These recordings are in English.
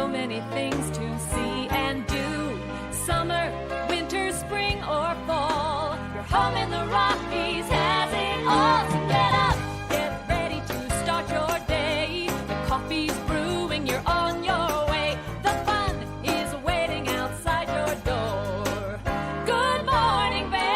many things to see and do. Summer, winter, spring, or fall. Your home in the Rockies has it all. So get up, get ready to start your day. The coffee's brewing, you're on your way. The fun is waiting outside your door. Good morning, Vail.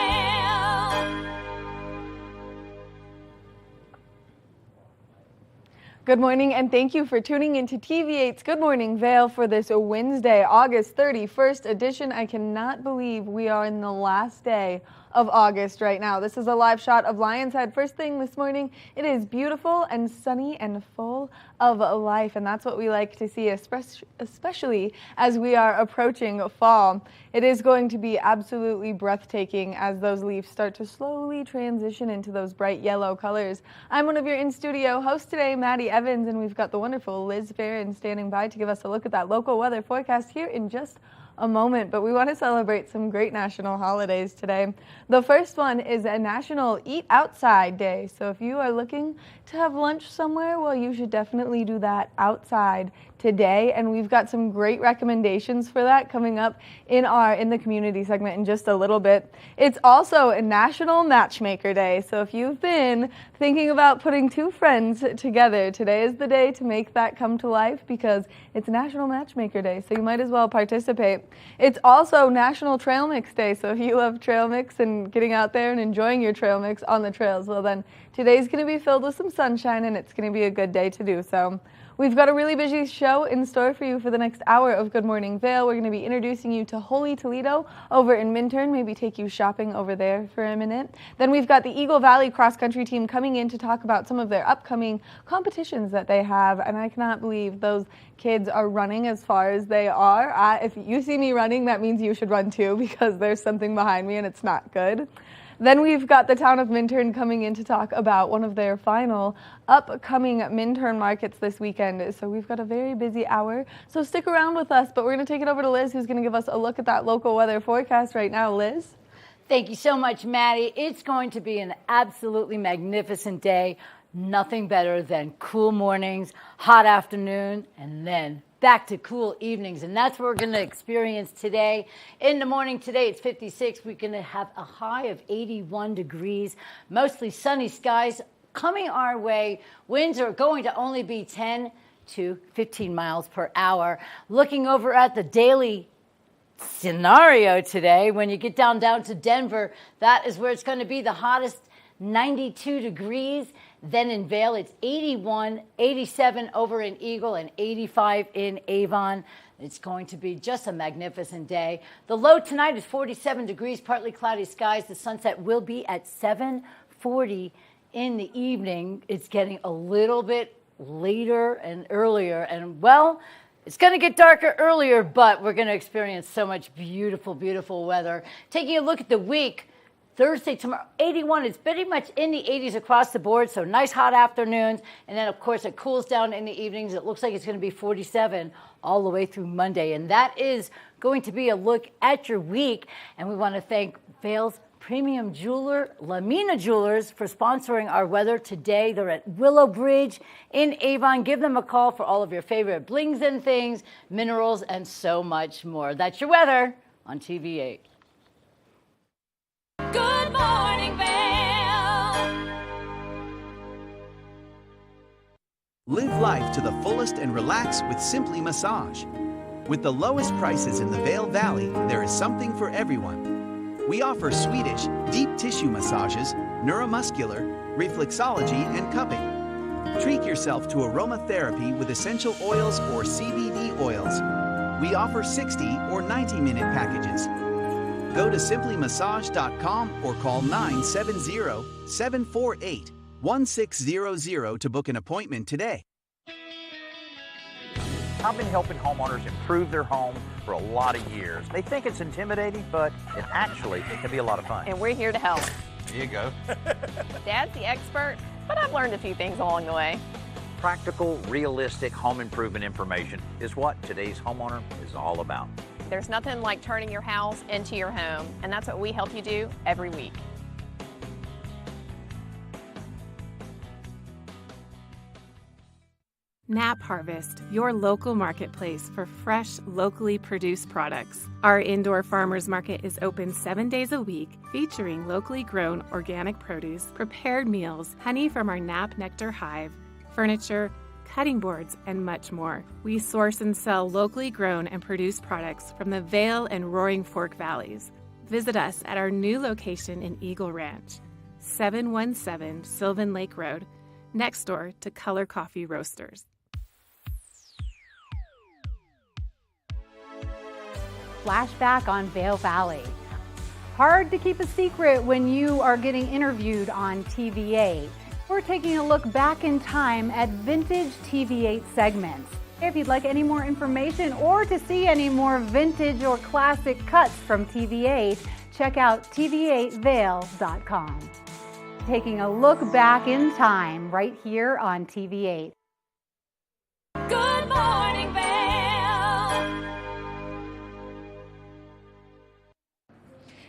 Good morning, and thank you for tuning into TV8's Good Morning Vail for this Wednesday, August 31st edition. I cannot believe we are in the last day of August right now. This is a live shot of Lion's Head. First thing this morning, it is beautiful and sunny and full of life, and that's what we like to see, especially as we are approaching fall. It is going to be absolutely breathtaking as those leaves start to slowly transition into those bright yellow colors. I'm one of your in-studio hosts today, Maddie Evans, and we've got the wonderful Liz Farron standing by to give us a look at that local weather forecast here in just a moment, but we want to celebrate some great national holidays today. The first one is a National Eat Outside Day. So if you are looking to have lunch somewhere, well, you should definitely do that outside today, and we've got some great recommendations for that coming up in the community segment in just a little bit. It's also a National Matchmaker Day, so if you've been thinking about putting two friends together, today is the day to make that come to life because it's National Matchmaker Day, so you might as well participate. It's also National Trail Mix Day, so if you love trail mix and getting out there and enjoying your trail mix on the trails, well then today's going to be filled with some sunshine and it's going to be a good day to do so. We've got a really busy show in store for you for the next hour of Good Morning Vail. We're going to be introducing you to Holy Toledo over in Minturn, maybe take you shopping over there for a minute. Then we've got the Eagle Valley cross country team coming in to talk about some of their upcoming competitions that they have, and I cannot believe those kids are running as far as they are. If you see me running, that means you should run too because there's something behind me and it's not good. Then we've got the town of Minturn coming in to talk about one of their final upcoming Minturn markets this weekend. So we've got a very busy hour. So stick around with us, but we're going to take it over to Liz, who's going to give us a look at that local weather forecast right now. Liz? Thank you so much, Maddie. It's going to be an absolutely magnificent day. Nothing better than cool mornings, hot afternoon, and then back to cool evenings, and that's what we're going to experience today. In the morning today, it's 56. We're going to have a high of 81 degrees, mostly sunny skies coming our way. Winds are going to only be 10 to 15 miles per hour. Looking over at the daily scenario today, when you get down to Denver, that is where it's going to be the hottest, 92 degrees. Then in Vail, it's 81, 87 over in Eagle, and 85 in Avon. It's going to be just a magnificent day. The low tonight is 47 degrees, partly cloudy skies. The sunset will be at 7:40 in the evening. It's getting a little bit later and earlier, and well, it's going to get darker earlier, but we're going to experience so much beautiful, beautiful weather. Taking a look at the week, Thursday, tomorrow, 81. It's pretty much in the 80s across the board, so nice hot afternoons. And then, of course, it cools down in the evenings. It looks like it's going to be 47 all the way through Monday. And that is going to be a look at your week. And we want to thank Vail's premium jeweler, Lamina Jewelers, for sponsoring our weather today. They're at Willow Bridge in Avon. Give them a call for all of your favorite blings and things, minerals, and so much more. That's your weather on TV8. Good morning, Vail. Live life to the fullest and relax with Simply Massage. With the lowest prices in the Vail Valley, there is something for everyone. We offer Swedish, deep tissue massages, neuromuscular, reflexology, and cupping. Treat yourself to aromatherapy with essential oils or CBD oils. We offer 60 or 90-minute packages. Go to simplymassage.com or call 970-748-1600 to book an appointment today. I've been helping homeowners improve their home for a lot of years. They think it's intimidating, but it can be a lot of fun. And we're here to help. There you go. Dad's the expert, but I've learned a few things along the way. Practical, realistic home improvement information is what today's homeowner is all about. There's nothing like turning your house into your home, and that's what we help you do every week. Nap Harvest, your local marketplace for fresh, locally produced products. Our indoor farmers market is open 7 days a week, featuring locally grown organic produce, prepared meals, honey from our Nap Nectar hive, furniture, cutting boards, and much more. We source and sell locally grown and produced products from the Vail and Roaring Fork Valleys. Visit us at our new location in Eagle Ranch, 717 Sylvan Lake Road, next door to Color Coffee Roasters. Flashback on Vail Valley. Hard to keep a secret when you are getting interviewed on TV8. We're taking a look back in time at vintage TV8 segments. If you'd like any more information or to see any more vintage or classic cuts from TV8, check out tv8vail.com. Taking a look back in time right here on TV8. Good morning, Vail.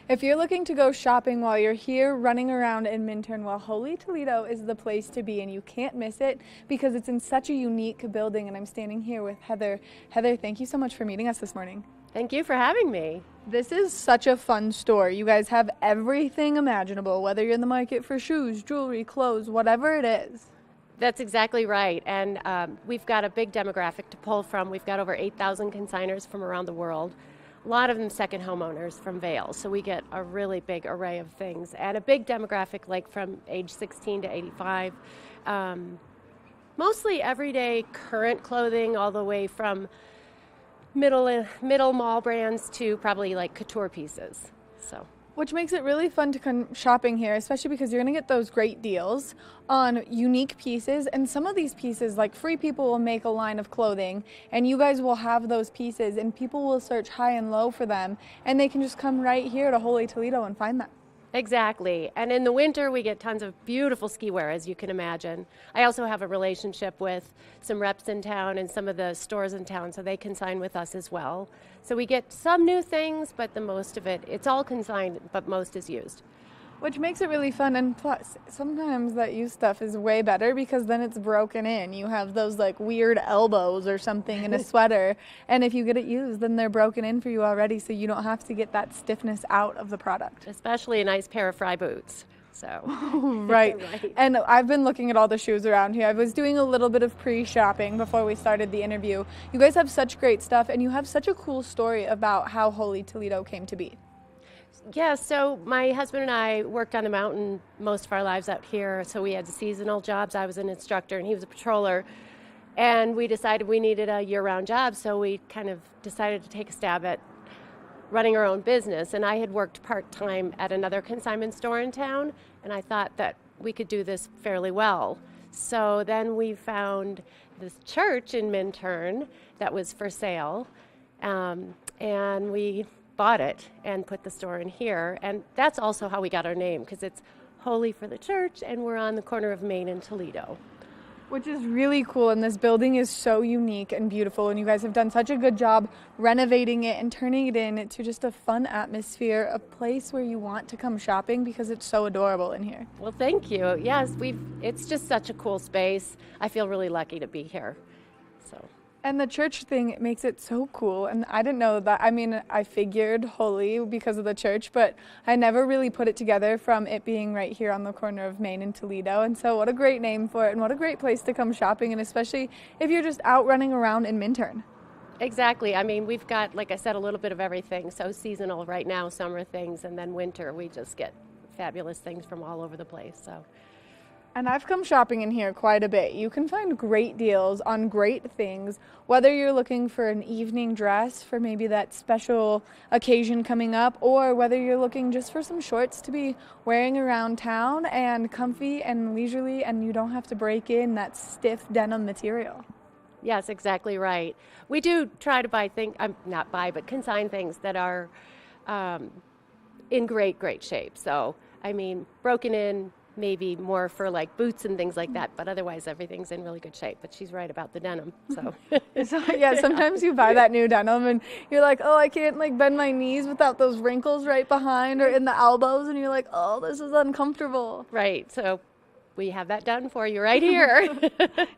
If you're looking to go shopping while you're here running around in Minturn, well, Holy Toledo is the place to be, and you can't miss it because it's in such a unique building. And I'm standing here with Heather. Heather, thank you so much for meeting us this morning. Thank you for having me. This is such a fun store. You guys have everything imaginable, whether you're in the market for shoes, jewelry, clothes, whatever it is. That's exactly right. And we've got a big demographic to pull from. We've got over 8,000 consigners from around the world. A lot of them second homeowners from Vail. So we get a really big array of things and a big demographic like from age 16 to 85. Mostly everyday current clothing all the way from middle mall brands to probably like couture pieces. So. Which makes it really fun to come shopping here, especially because you're going to get those great deals on unique pieces. And some of these pieces, like Free People will make a line of clothing, and you guys will have those pieces, and people will search high and low for them, and they can just come right here to Holy Toledo and find them. Exactly. And in the winter, we get tons of beautiful ski wear, as you can imagine. I also have a relationship with some reps in town and some of the stores in town, so they consign with us as well. So we get some new things, but the most of it, it's all consigned, but most is used. Which makes it really fun, and plus, sometimes that used stuff is way better because then it's broken in. You have those like weird elbows or something in a sweater, and if you get it used, then they're broken in for you already, so you don't have to get that stiffness out of the product. Especially a nice pair of Fry boots. So. Right. And I've been looking at all the shoes around here. I was doing a little bit of pre-shopping before we started the interview. You guys have such great stuff, and you have such a cool story about how Holy Toledo came to be. Yeah, so my husband and I worked on the mountain most of our lives out here, so we had seasonal jobs. I was an instructor and he was a patroller, and we decided we needed a year-round job, so we kind of decided to take a stab at running our own business. And I had worked part-time at another consignment store in town, and I thought that we could do this fairly well. So then we found this church in Minturn that was for sale, and we bought it and put the store in here. And that's also how we got our name, because it's Holy for the church, and we're on the corner of Main and Toledo. Which is really cool, and this building is so unique and beautiful, and you guys have done such a good job renovating it and turning it into just a fun atmosphere, a place where you want to come shopping because it's so adorable in here. Well, thank you. Yes, it's just such a cool space. I feel really lucky to be here. So. And the church thing, it makes it so cool. And I didn't know that. I mean, I figured Holy because of the church, but I never really put it together from it being right here on the corner of Main and Toledo. And so what a great name for it, and what a great place to come shopping, and especially if you're just out running around in Minturn. Exactly. I mean, we've got, like I said, a little bit of everything. So seasonal right now, summer things, and then winter, we just get fabulous things from all over the place. So. And I've come shopping in here quite a bit. You can find great deals on great things, whether you're looking for an evening dress for maybe that special occasion coming up, or whether you're looking just for some shorts to be wearing around town and comfy and leisurely, and you don't have to break in that stiff denim material. Yes, exactly right. We do try to buy things, but consign things that are in great shape. So, I mean, broken in, maybe more for like boots and things like that, but otherwise everything's in really good shape. But she's right about the denim. So yeah, sometimes you buy that new denim and you're like, oh, I can't like bend my knees without those wrinkles right behind or in the elbows, and you're like, oh, this is uncomfortable. Right. So we have that done for you right here.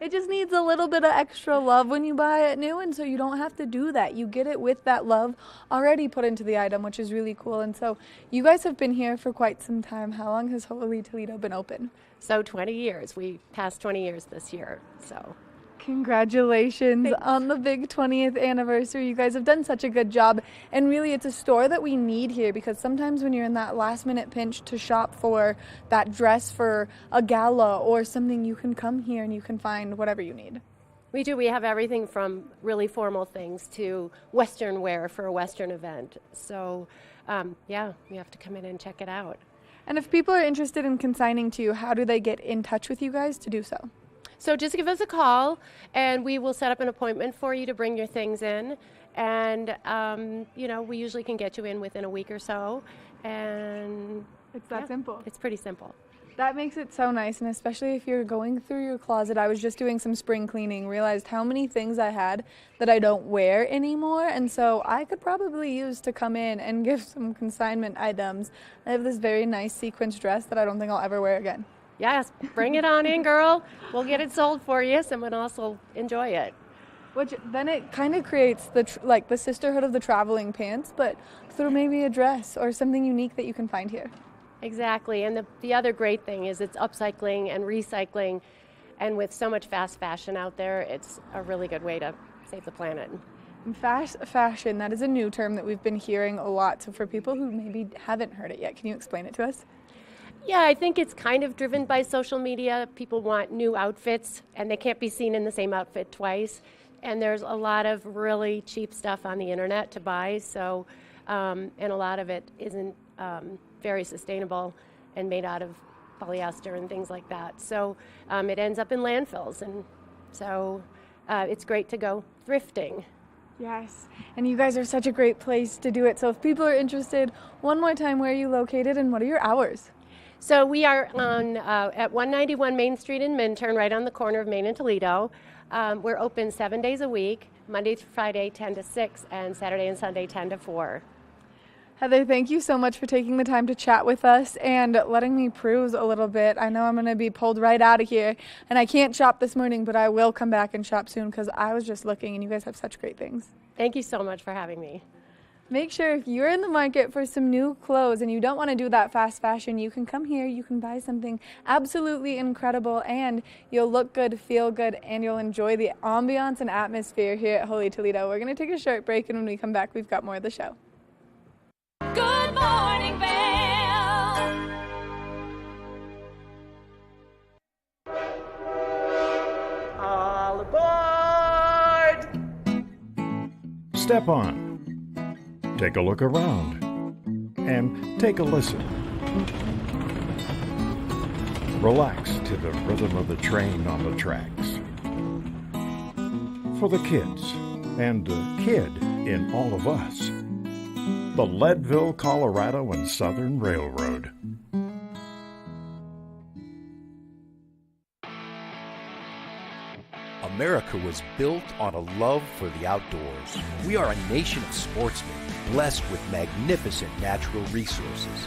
It just needs a little bit of extra love when you buy it new, and so you don't have to do that. You get it with that love already put into the item, which is really cool. And so you guys have been here for quite some time. How long has Holy Toledo been open? So 20 years. We passed 20 years this year. So Congratulations on the big 20th anniversary. You guys have done such a good job. And really, it's a store that we need here, because sometimes when you're in that last minute pinch to shop for that dress for a gala or something, you can come here and you can find whatever you need. we do. We have everything from really formal things to Western wear for a Western event. So, yeah, you have to come in and check it out. And if people are interested in consigning to you, how do they get in touch with you guys to do so? So just give us a call, and we will set up an appointment for you to bring your things in. And, we usually can get you in within a week or so. And It's that simple. It's pretty simple. That makes it so nice, and especially if you're going through your closet. I was just doing some spring cleaning, realized how many things I had that I don't wear anymore, and so I could probably use to come in and give some consignment items. I have this very nice sequins dress that I don't think I'll ever wear again. Yes, bring it on in, girl. We'll get it sold for you. Someone else will enjoy it. Which then it kind of creates the sisterhood of the traveling pants, but through maybe a dress or something unique that you can find here. Exactly, and the other great thing is it's upcycling and recycling, and with so much fast fashion out there, it's a really good way to save the planet. And fast fashion, that is a new term that we've been hearing a lot. So for people who maybe haven't heard it yet, can you explain it to us? Yeah, I think it's kind of driven by social media. People want new outfits, and they can't be seen in the same outfit twice. And there's a lot of really cheap stuff on the internet to buy, so and a lot of it isn't very sustainable and made out of polyester and things like that. So it ends up in landfills, and so it's great to go thrifting. Yes, and you guys are such a great place to do it. So if people are interested, one more time, where are you located and what are your hours? So we are on at 191 Main Street in Minturn, right on the corner of Main and Toledo. We're open 7 days a week, Monday through Friday 10 to 6, and Saturday and Sunday 10 to 4. Heather, thank you so much for taking the time to chat with us and letting me peruse a little bit. I know I'm going to be pulled right out of here, and I can't shop this morning, but I will come back and shop soon because I was just looking, and you guys have such great things. Thank you so much for having me. Make sure if you're in the market for some new clothes and you don't want to do that fast fashion, you can come here, you can buy something absolutely incredible, and you'll look good, feel good, and you'll enjoy the ambiance and atmosphere here at Holy Toledo. We're going to take a short break, and when we come back, we've got more of the show. Good morning, Vail. All aboard! Step on. Take a look around. And take a listen. Relax to the rhythm of the train on the tracks. For the kids, and the kid in all of us. The Leadville, Colorado and Southern Railroad. America was built on a love for the outdoors. We are a nation of sportsmen, blessed with magnificent natural resources.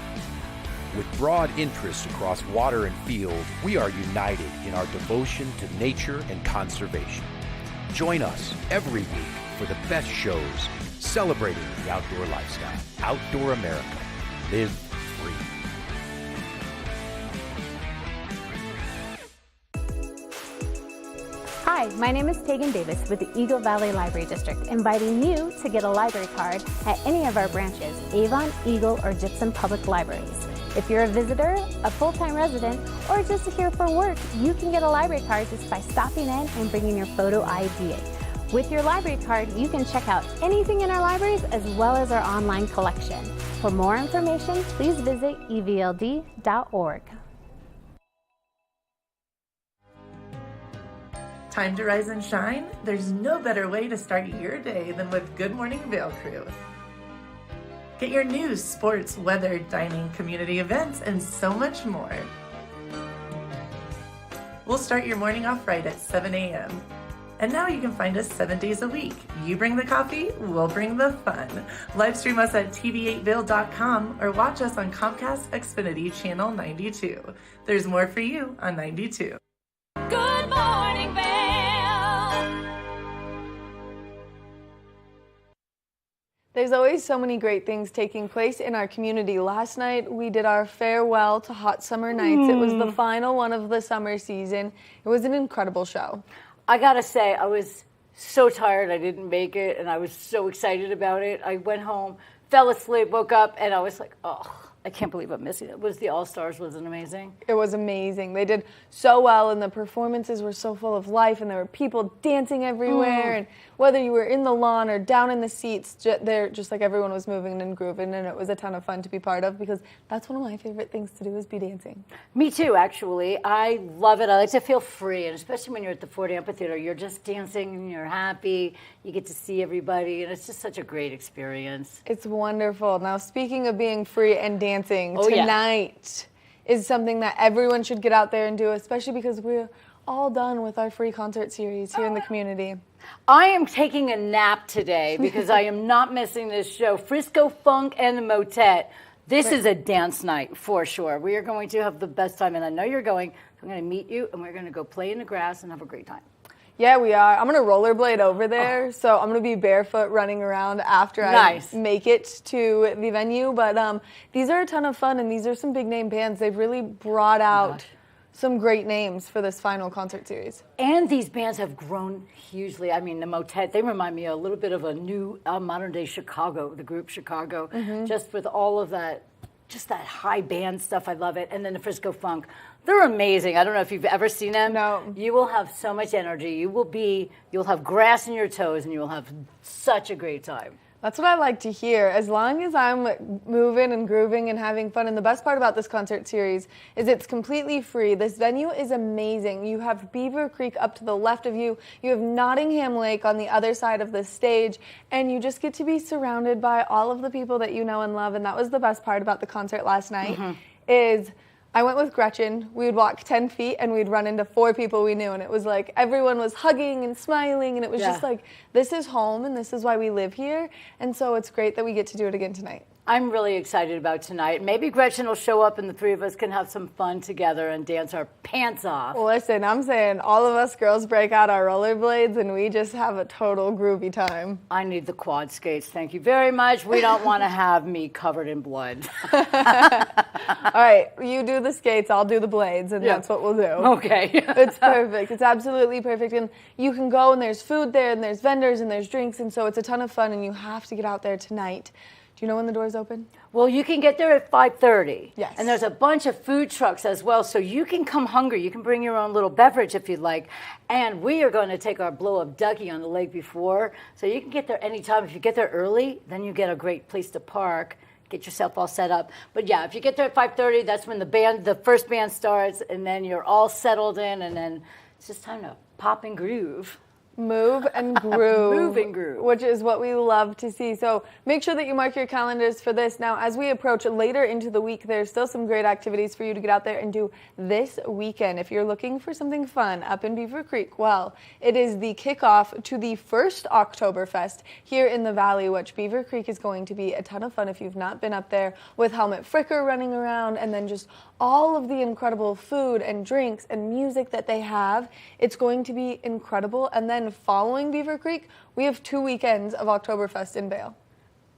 With broad interests across water and field, we are united in our devotion to nature and conservation. Join us every week for the best shows celebrating the outdoor lifestyle. Outdoor America. Live free. Hi, my name is Tegan Davis with the Eagle Valley Library District, inviting you to get a library card at any of our branches, Avon, Eagle, or Gypsum Public Libraries. If you're a visitor, a full-time resident, or just here for work, you can get a library card just by stopping in and bringing your photo ID. With your library card, you can check out anything in our libraries as well as our online collection. For more information, please visit evld.org. Time to rise and shine? There's no better way to start your day than with Good Morning Vail Crew. Get your news, sports, weather, dining, community events, and so much more. We'll start your morning off right at 7 a.m. And now you can find us 7 days a week. You bring the coffee, we'll bring the fun. Live stream us at tv8vail.com or watch us on Comcast Xfinity Channel 92. There's more for you on 92. Good morning, Vail. There's always so many great things taking place in our community. Last night, we did our farewell to Hot Summer Nights. It was the final one of the summer season. It was an incredible show. I gotta say, I was so tired I didn't make it, and I was so excited about it. I went home, fell asleep, woke up, and I was like, oh, I can't believe I'm missing it. Was the All-Stars, wasn't amazing? It was amazing. They did so well, and the performances were so full of life, and there were people dancing everywhere, and whether you were in the lawn or down in the seats, they're just like everyone was moving and grooving, and it was a ton of fun to be part of, because that's one of my favorite things to do is be dancing. Me too, actually. I love it. I like to feel free, and especially when you're at the Ford Amphitheater, you're just dancing, and you're happy, you get to see everybody, and it's just such a great experience. It's wonderful. Now, speaking of being free and dancing, tonight is something that everyone should get out there and do, especially because we're all done with our free concert series here in the community. I am taking a nap today because I am not missing this show. Frisco Funk and the Motet. This is a dance night for sure. We are going to have the best time, and I know you're going. So I'm going to meet you, and we're going to go play in the grass and have a great time. Yeah, we are. I'm going to rollerblade over there, so I'm going to be barefoot running around after I make it to the venue. But these are a ton of fun, and these are some big-name bands. They've really brought out some great names for this final concert series. And these bands have grown hugely. I mean, the Motet, they remind me a little bit of a new modern-day Chicago, the group Chicago, just with all of that, just that high band stuff. I love it. And then the Frisco Funk. They're amazing. I don't know if you've ever seen them. No. You will have so much energy. You'll have grass in your toes, and you'll have such a great time. That's what I like to hear. As long as I'm moving and grooving and having fun. And the best part about this concert series is it's completely free. This venue is amazing. You have Beaver Creek up to the left of you. You have Nottingham Lake on the other side of the stage. And you just get to be surrounded by all of the people that you know and love. And that was the best part about the concert last night is I went with Gretchen. We would walk 10 feet and we'd run into 4 people we knew. And it was like everyone was hugging and smiling. And it was just like, this is home and this is why we live here. And so it's great that we get to do it again tonight. I'm really excited about tonight. Maybe Gretchen will show up and the 3 of us can have some fun together and dance our pants off. Well, listen, I'm saying all of us girls break out our rollerblades and we just have a total groovy time. I need the quad skates. Thank you very much. We don't want to have me covered in blood. All right, you do the skates, I'll do the blades, and that's what we'll do. Okay. It's perfect. It's absolutely perfect. And you can go and there's food there and there's vendors and there's drinks, and so it's a ton of fun and you have to get out there tonight. Do you know when the doors open? Well, you can get there at 5:30. Yes. And there's a bunch of food trucks as well, so you can come hungry. You can bring your own little beverage if you'd like. And we are going to take our blow-up ducky on the lake before, so you can get there anytime. If you get there early, then you get a great place to park. Get yourself all set up. But yeah, if you get there at 5:30, that's when the first band starts, and then you're all settled in, and then it's just time to pop and groove. Move and groove. Move and groove. Which is what we love to see. So make sure that you mark your calendars for this. Now, as we approach later into the week, there's still some great activities for you to get out there and do this weekend. If you're looking for something fun up in Beaver Creek, well, it is the kickoff to the first Oktoberfest here in the Valley, which Beaver Creek is going to be a ton of fun if you've not been up there, with Helmet Fricker running around and then just all of the incredible food and drinks and music that they have. It's going to be incredible. And then following Beaver Creek, we have 2 weekends of Oktoberfest in Vail.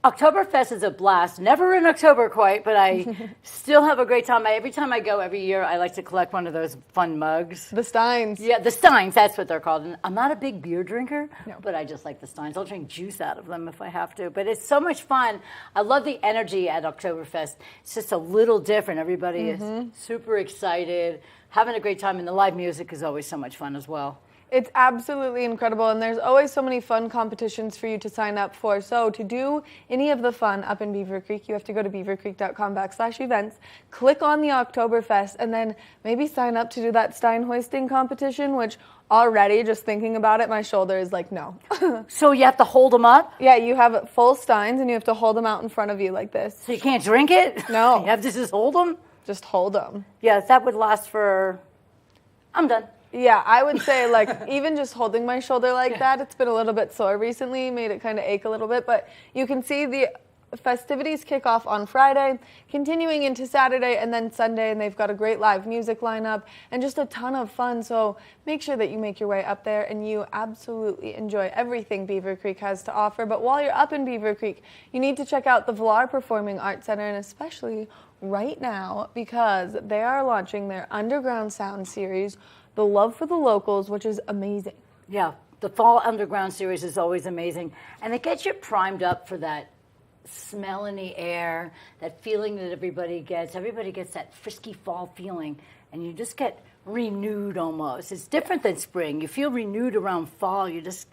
Oktoberfest is a blast. Never in October quite, but I still have a great time. Every time I go, every year, I like to collect one of those fun mugs. The Steins. Yeah, the Steins, that's what they're called. And I'm not a big beer drinker, but I just like the Steins. I'll drink juice out of them if I have to. But it's so much fun. I love the energy at Oktoberfest. It's just a little different. Everybody is super excited, having a great time, and the live music is always so much fun as well. It's absolutely incredible, and there's always so many fun competitions for you to sign up for. So to do any of the fun up in Beaver Creek, you have to go to beavercreek.com/events, click on the Oktoberfest, and then maybe sign up to do that Stein hoisting competition, which already, just thinking about it, my shoulder is like, no. So you have to hold them up? Yeah, you have full Steins, and you have to hold them out in front of you like this. So you can't drink it? No. You have to just hold them? Just hold them. Yeah, that would last for... I'm done. Yeah, I would say like even just holding my shoulder like that, it's been a little bit sore recently, made it kind of ache a little bit, but you can see the festivities kick off on Friday, continuing into Saturday and then Sunday, and they've got a great live music lineup and just a ton of fun. So make sure that you make your way up there and you absolutely enjoy everything Beaver Creek has to offer. But while you're up in Beaver Creek, you need to check out the Vail Performing Arts Center, and especially right now because they are launching their Underground Sound series, The Love for the Locals, which is amazing. Yeah, the Fall Underground series is always amazing, and it gets you primed up for that smell in the air, that feeling that everybody gets. Everybody gets that frisky fall feeling, and you just get renewed almost. It's different than spring. You feel renewed around fall. You just,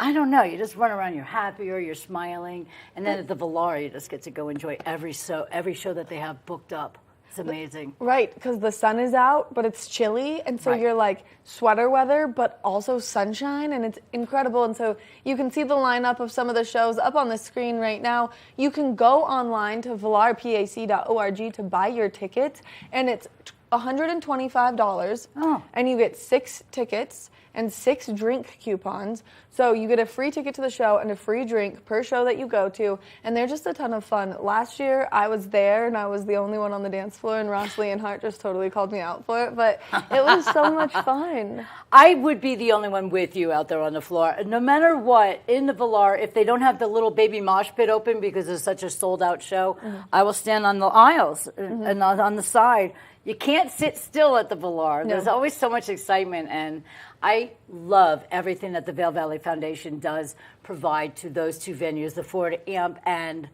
I don't know, you just run around, you're happier, you're smiling, and then at the Vail, you just get to go enjoy every show that they have booked up. It's amazing. Right, because the sun is out, but it's chilly, and so you're like sweater weather, but also sunshine, and it's incredible. And so you can see the lineup of some of the shows up on the screen right now. You can go online to valarpac.org to buy your tickets, and it's $125, and you get 6 tickets and 6 drink coupons. So you get a free ticket to the show and a free drink per show that you go to, and they're just a ton of fun. Last year, I was there, and I was the only one on the dance floor, and Ross Lee and Hart just totally called me out for it, but it was so much fun. I would be the only one with you out there on the floor. No matter what, in the Vail, if they don't have the little baby mosh pit open because it's such a sold-out show, I will stand on the aisles and on the side. You can't sit still at the Vail. There's always so much excitement, and I love everything that the Vail Valley Foundation does provide to those 2 venues, the Ford Amp and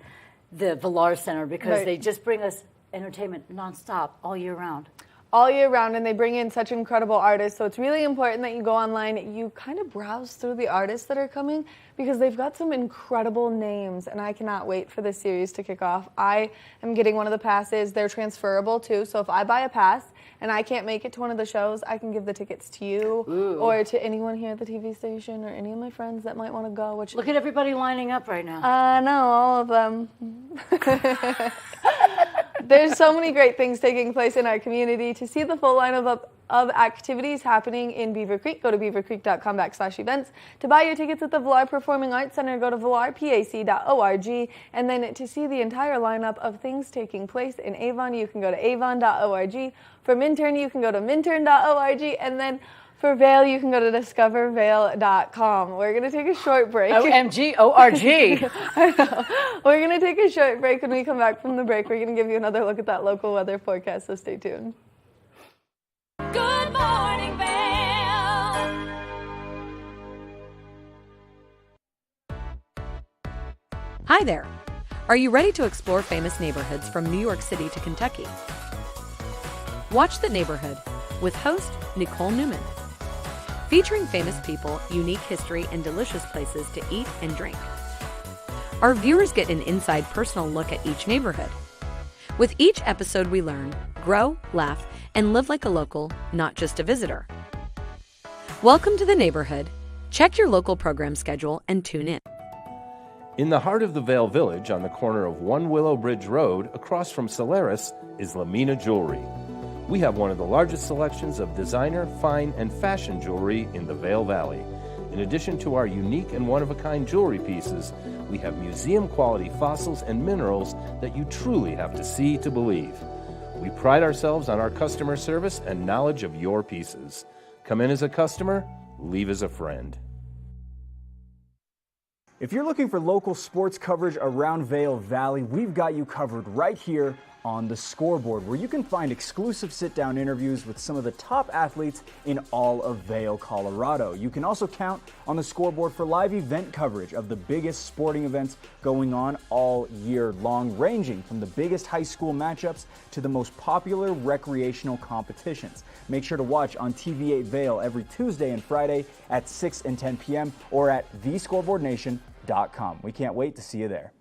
the Vail Center, because they just bring us entertainment nonstop all year round. All year round, and they bring in such incredible artists, so it's really important that you go online, you kind of browse through the artists that are coming, because they've got some incredible names, and I cannot wait for this series to kick off. I am getting one of the passes. They're transferable too, so if I buy a pass and I can't make it to one of the shows, I can give the tickets to you or to anyone here at the TV station or any of my friends that might want to go. Which look at everybody lining up right now. I know, all of them. There's so many great things taking place in our community. To see the full lineup of activities happening in Beaver Creek, go to beavercreek.com/events. To buy your tickets at the Vail Performing Arts Center, go to valarpac.org. And then to see the entire lineup of things taking place in Avon, you can go to avon.org. For Minturn, you can go to minturn.org. And then for Vail, you can go to discovervail.com. We're going to take a short break. OMG, O-R-G. I know. We're going to take a short break. When we come back from the break, we're going to give you another look at that local weather forecast, so stay tuned. Good morning, Vail. Hi there. Are you ready to explore famous neighborhoods from New York City to Kentucky? Watch The Neighborhood with host Nicole Newman. Featuring famous people, unique history, and delicious places to eat and drink. Our viewers get an inside personal look at each neighborhood. With each episode we learn, grow, laugh, and live like a local, not just a visitor. Welcome to The Neighborhood. Check your local program schedule and tune in. In the heart of the Vail Village, on the corner of One Willow Bridge Road, across from Solaris, is Lamina Jewelry. We have one of the largest selections of designer, fine, and fashion jewelry in the Vail Valley. In addition to our unique and one-of-a-kind jewelry pieces, we have museum-quality fossils and minerals that you truly have to see to believe. We pride ourselves on our customer service and knowledge of your pieces. Come in as a customer, leave as a friend. If you're looking for local sports coverage around Vail Valley, we've got you covered right here on The Scoreboard, where you can find exclusive sit-down interviews with some of the top athletes in all of Vail, Colorado. You can also count on The Scoreboard for live event coverage of the biggest sporting events going on all year long, ranging from the biggest high school matchups to the most popular recreational competitions. Make sure to watch on TV8 Vail every Tuesday and Friday at 6 and 10 p.m. or at thescoreboardnation.com. We can't wait to see you there.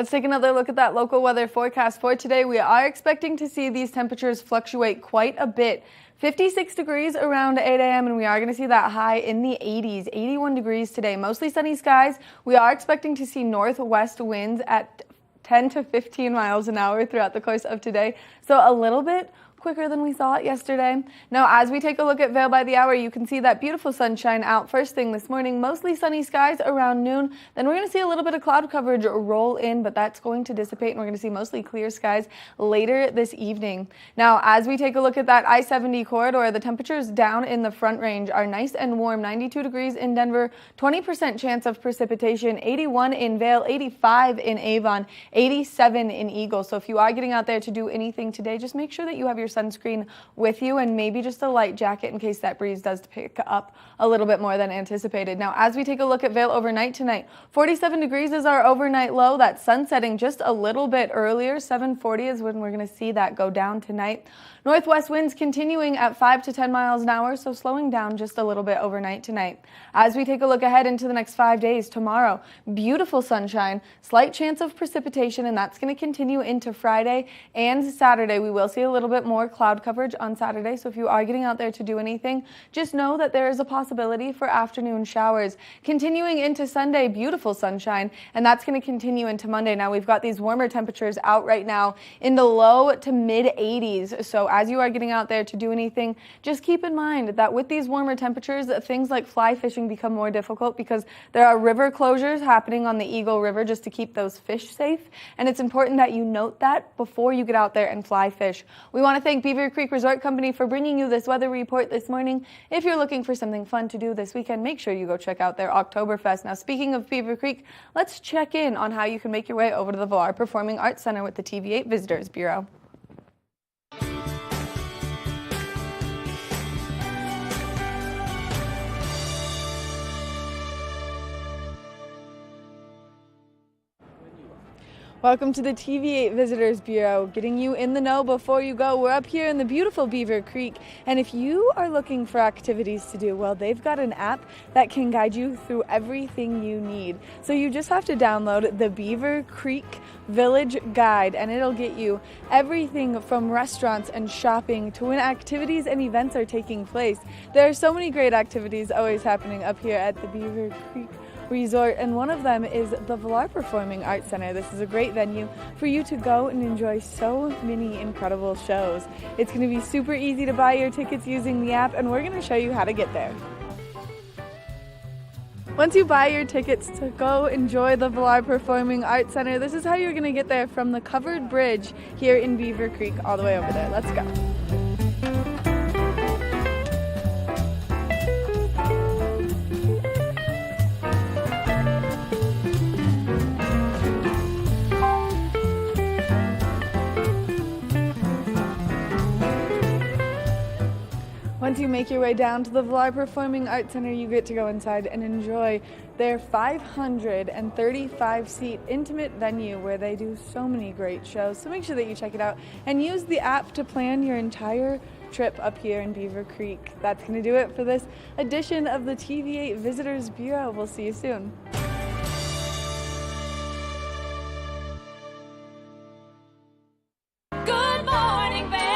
Let's take another look at that local weather forecast for today. We are expecting to see these temperatures fluctuate quite a bit. 56 degrees around 8 a.m. and we are going to see that high in the 80s, 81 degrees today. Mostly sunny skies. We are expecting to see northwest winds at 10 to 15 miles an hour throughout the course of today. So a little bit quicker than we saw it yesterday. Now, as we take a look at Vail by the hour, you can see that beautiful sunshine out first thing this morning. Mostly sunny skies around noon. Then we're going to see a little bit of cloud coverage roll in, but that's going to dissipate, and we're going to see mostly clear skies later this evening. Now, as we take a look at that I-70 corridor, the temperatures down in the Front Range are nice and warm. 92 degrees in Denver, 20% chance of precipitation, 81 in Vail, 85 in Avon, 87 in Eagle. So if you are getting out there to do anything today, just make sure that you have your sunscreen with you and maybe just a light jacket in case that breeze does pick up a little bit more than anticipated. Now, as we take a look at Vail overnight tonight, 47 degrees is our overnight low. That's sun setting just a little bit earlier. 7:40 is when we're going to see that go down tonight. Northwest winds continuing at 5 to 10 miles an hour, so slowing down just a little bit overnight tonight. As we take a look ahead into the next 5 days, tomorrow, beautiful sunshine, slight chance of precipitation, and that's going to continue into Friday and Saturday. We will see a little bit more cloud coverage on Saturday, so if you are getting out there to do anything, just know that there is a possibility for afternoon showers. Continuing into Sunday, beautiful sunshine, and that's going to continue into Monday. Now, we've got these warmer temperatures out right now in the low to mid 80s, so as you are getting out there to do anything, just keep in mind that with these warmer temperatures, things like fly fishing become more difficult because there are river closures happening on the Eagle River just to keep those fish safe, and it's important that you note that before you get out there and fly fish. We want to thank Beaver Creek Resort Company for bringing you this weather report this morning. If you're looking for something fun to do this weekend, make sure you go check out their Oktoberfest. Now, speaking of Beaver Creek, let's check in on how you can make your way over to the Vail Performing Arts Center with the TV8 Visitors Bureau. Welcome to the TV8 Visitors Bureau, getting you in the know before you go. We're up here in the beautiful Beaver Creek, and if you are looking for activities to do, well, they've got an app that can guide you through everything you need. So you just have to download the Beaver Creek Village Guide, and it'll get you everything from restaurants and shopping to when activities and events are taking place. There are so many great activities always happening up here at the Beaver Creek Resort, and one of them is the Vail Performing Arts Center. This is a great venue for you to go and enjoy so many incredible shows. It's going to be super easy to buy your tickets using the app, and we're going to show you how to get there. Once you buy your tickets to go enjoy the Vail Performing Arts Center, this is how you're going to get there from the covered bridge here in Beaver Creek all the way over there. Let's go. Once you make your way down to the Vail Performing Arts Center, you get to go inside and enjoy their 535-seat intimate venue where they do so many great shows. So make sure that you check it out and use the app to plan your entire trip up here in Beaver Creek. That's going to do it for this edition of the TV8 Visitors Bureau. We'll see you soon. Good morning, Vail.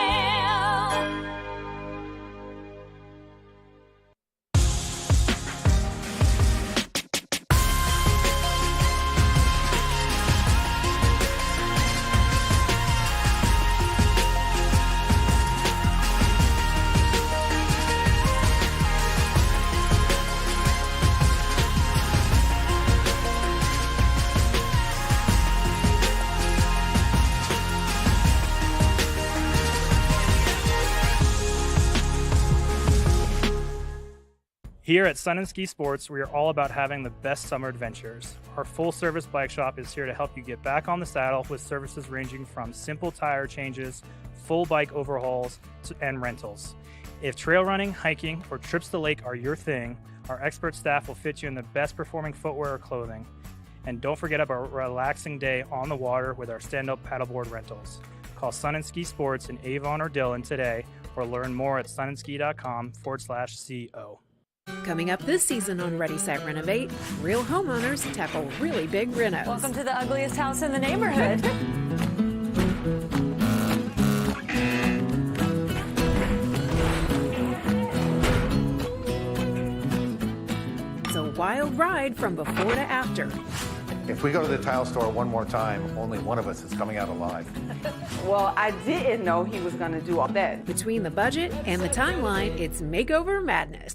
Here at Sun & Ski Sports, we are all about having the best summer adventures. Our full-service bike shop is here to help you get back on the saddle with services ranging from simple tire changes, full bike overhauls, and rentals. If trail running, hiking, or trips to the lake are your thing, our expert staff will fit you in the best performing footwear or clothing. And don't forget about a relaxing day on the water with our stand-up paddleboard rentals. Call Sun & Ski Sports in Avon or Dillon today, or learn more at sunandski.com/CO. Coming up this season on Ready, Set, Renovate, real homeowners tackle really big renos. Welcome to the ugliest house in the neighborhood. It's a wild ride from before to after. If we go to the tile store one more time, only one of us is coming out alive. Well, I didn't know he was going to do all that. Between the budget and the timeline, it's makeover madness.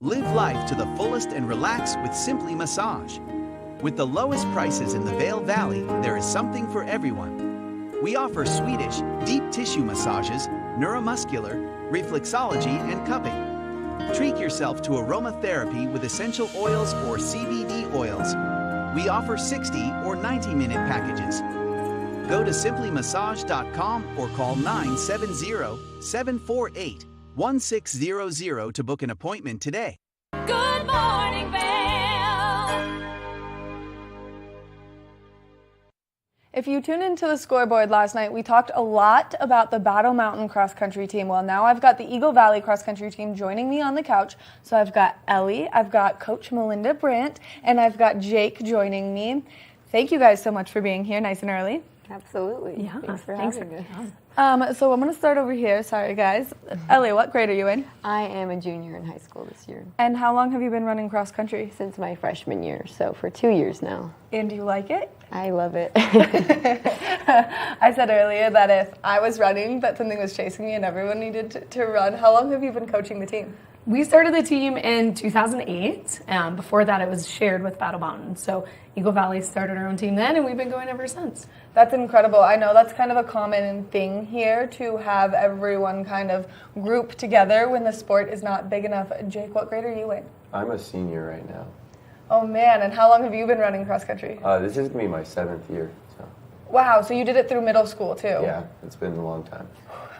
Live life to the fullest and relax with Simply Massage. With the lowest prices in the Vail Valley, there is something for everyone. We offer Swedish, deep tissue massages, neuromuscular, reflexology, and cupping. Treat yourself to aromatherapy with essential oils or CBD oils. We offer 60 or 90-minute packages. Go to simplymassage.com or call 970-748-1600 to book an appointment today. Good morning, Vail. If you tuned into the scoreboard last night, we talked a lot about the Battle Mountain cross country team. Well, now I've got the Eagle Valley cross country team joining me on the couch. So I've got Ellie, I've got Coach Melinda Brandt, and I've got Jake joining me. Thank you guys so much for being here nice and early. Absolutely. Yeah, Thanks for having us. So I'm going to start over here. Sorry, guys. Ellie, what grade are you in? I am a junior in high school this year. And how long have you been running cross country? Since my freshman year, so for 2 years now. And do you like it? I love it. I said earlier that if I was running, that something was chasing me and everyone needed to run. How long have you been coaching the team? We started the team in 2008. Before that, it was shared with Battle Mountain. So Eagle Valley started our own team then, and we've been going ever since. That's incredible. I know that's kind of a common thing here to have everyone kind of group together when the sport is not big enough. Jake, what grade are you in? I'm a senior right now. Oh, man. And how long have you been running cross country? This is going to be my 7th year. So. Wow. So you did it through middle school, too? Yeah, it's been a long time.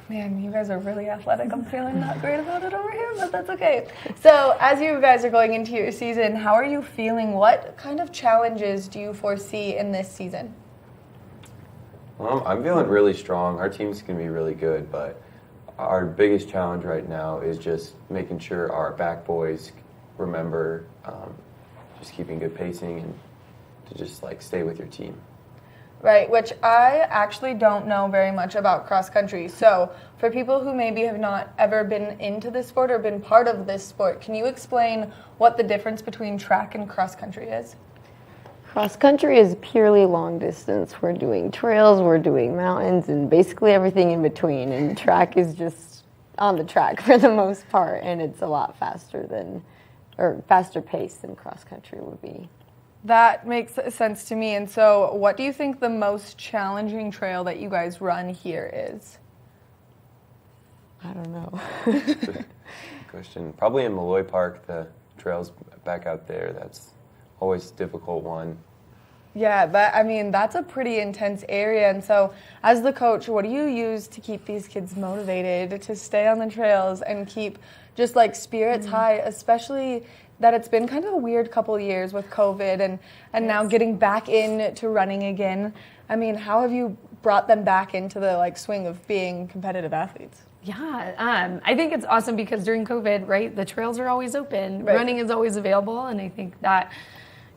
Man, you guys are really athletic. I'm feeling not great about it over here, but that's okay. So as you guys are going into your season, how are you feeling? What kind of challenges do you foresee in this season? Well, I'm feeling really strong. Our team's going to be really good, but our biggest challenge right now is just making sure our back boys remember just keeping good pacing and to just like stay with your team. Right, which I actually don't know very much about cross country. So for people who maybe have not ever been into this sport or been part of this sport, can you explain what the difference between track and cross country is? Cross country is purely long distance. We're doing trails, we're doing mountains, and basically everything in between. And track is just on the track for the most part, and it's a lot faster paced than cross country would be. That makes sense to me. And so what do you think the most challenging trail that you guys run here is? I don't know. Good question. Probably in Malloy Park, the trails back out there. That's always a difficult one. Yeah, that's a pretty intense area. And so as the coach, what do you use to keep these kids motivated to stay on the trails and keep just like spirits high, especially that it's been kind of a weird couple of years with COVID and now getting back into running again. I mean, how have you brought them back into the like swing of being competitive athletes? Yeah, I think it's awesome because during COVID, right, the trails are always open, Right. running is always available, and I think that,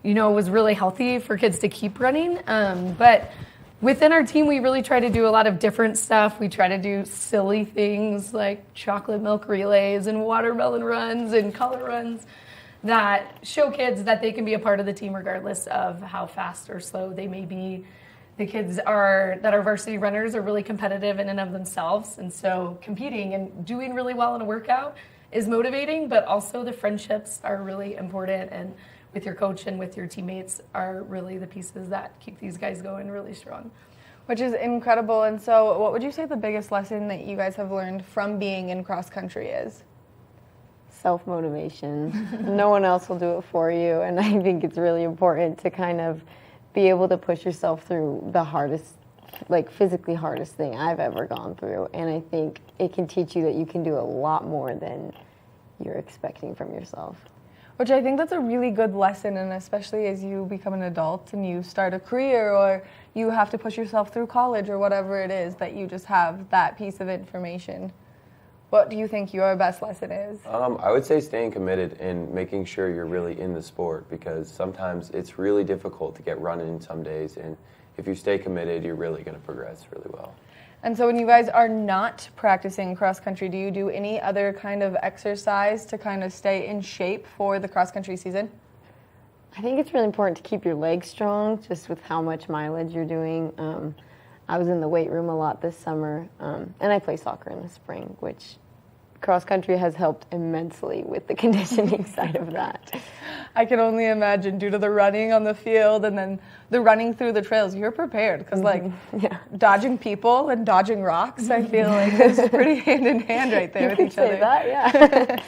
was really healthy for kids to keep running. But within our team, we really try to do a lot of different stuff. We try to do silly things like chocolate milk relays and watermelon runs and color runs that show kids that they can be a part of the team regardless of how fast or slow they may be. The kids that are varsity runners are really competitive in and of themselves, and so competing and doing really well in a workout is motivating, but also the friendships are really important, and with your coach and with your teammates are really the pieces that keep these guys going really strong. Which is incredible. And so what would you say the biggest lesson that you guys have learned from being in cross country is? Self-motivation. No one else will do it for you, and I think it's really important to kind of be able to push yourself through the hardest, like physically hardest thing I've ever gone through, and I think it can teach you that you can do a lot more than you're expecting from yourself. Which I think that's a really good lesson, and especially as you become an adult and you start a career or you have to push yourself through college or whatever it is, that you just have that piece of information. What do you think your best lesson is? I would say staying committed and making sure you're really in the sport, because sometimes it's really difficult to get running some days, and if you stay committed, you're really going to progress really well. And so when you guys are not practicing cross country, do you do any other kind of exercise to kind of stay in shape for the cross country season? I think it's really important to keep your legs strong, just with how much mileage you're doing. I was in the weight room a lot this summer, and I play soccer in the spring, which cross country has helped immensely with the conditioning side of that. I can only imagine, due to the running on the field and then the running through the trails, you're prepared, because dodging people and dodging rocks, I feel like it's pretty hand in hand right there with each other. That, yeah.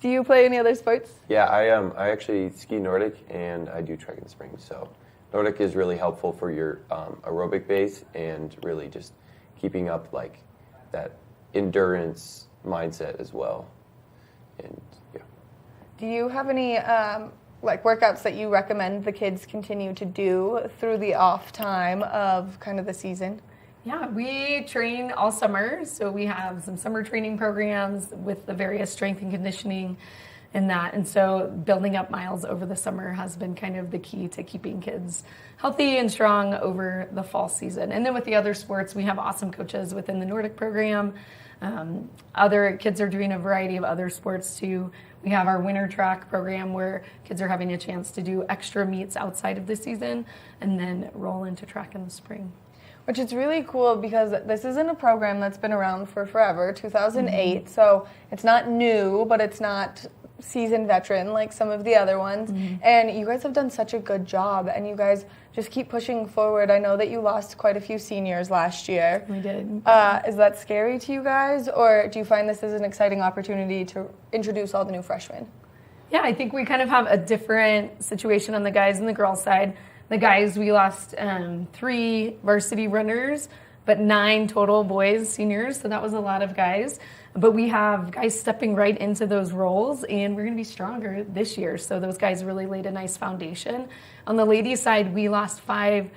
Do you play any other sports? Yeah, I actually ski Nordic, and I do trek in the spring. So Nordic is really helpful for your aerobic base and really just keeping up like that endurance mindset as well. And yeah. Do you have any like workouts that you recommend the kids continue to do through the off time of kind of the season? Yeah, we train all summer, so we have some summer training programs with the various strength and conditioning and that. And so building up miles over the summer has been kind of the key to keeping kids healthy and strong over the fall season. And then with the other sports, we have awesome coaches within the Nordic program. Other kids are doing a variety of other sports too. We have our winter track program where kids are having a chance to do extra meets outside of the season and then roll into track in the spring. Which is really cool, because this isn't a program that's been around for forever, 2008, so it's not new, but it's not seasoned veteran like some of the other ones. And you guys have done such a good job, and you guys just keep pushing forward. I know that you lost quite a few seniors last year. We did. Is that scary to you guys, or do you find this is an exciting opportunity to introduce all the new freshmen? Yeah, I think we kind of have a different situation on the guys and the girls side. The guys, we lost 3 varsity runners, but 9 total boys, seniors, so that was a lot of guys. But we have guys stepping right into those roles, and we're going to be stronger this year. So those guys really laid a nice foundation. On the ladies' side, we lost 5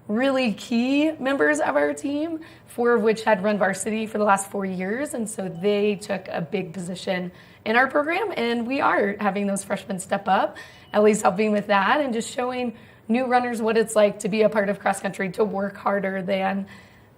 really key members of our team, 4 of which had run varsity for the last 4 years, and so they took a big position in our program, and we are having those freshmen step up. Ellie's helping with that and just showing new runners what it's like to be a part of cross country, to work harder than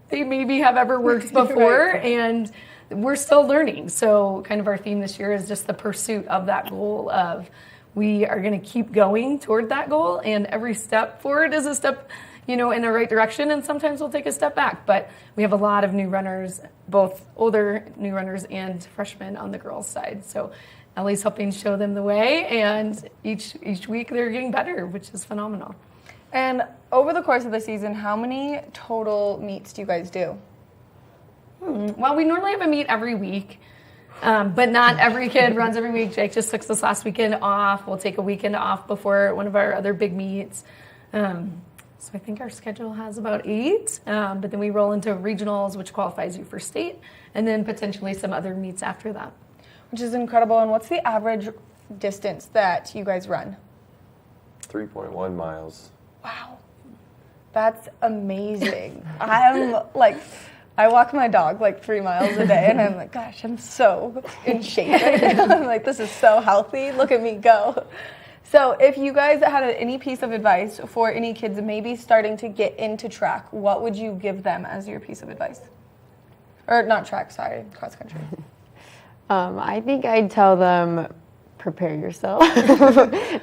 they maybe have ever worked before. Right. And we're still learning. So kind of our theme this year is just the pursuit of that goal of we are going to keep going toward that goal, and every step forward is a step, in the right direction, and sometimes we'll take a step back. But we have a lot of new runners, both older new runners and freshmen on the girls' side. So Ellie's helping show them the way, and each week they're getting better, which is phenomenal. And over the course of the season, how many total meets do you guys do? Well, we normally have a meet every week, but not every kid runs every week. Jake just took this last weekend off. We'll take a weekend off before one of our other big meets. So I think our schedule has about 8, but then we roll into regionals, which qualifies you for state, and then potentially some other meets after that. Which is incredible. And what's the average distance that you guys run? 3.1 miles. Wow. That's amazing. I walk my dog 3 miles a day, and I'm like, gosh, I'm so in shape right now. I'm like, this is so healthy. Look at me go. So if you guys had any piece of advice for any kids maybe starting to get into track, what would you give them as your piece of advice? Or not track, sorry, cross country. I think I'd tell them, prepare yourself,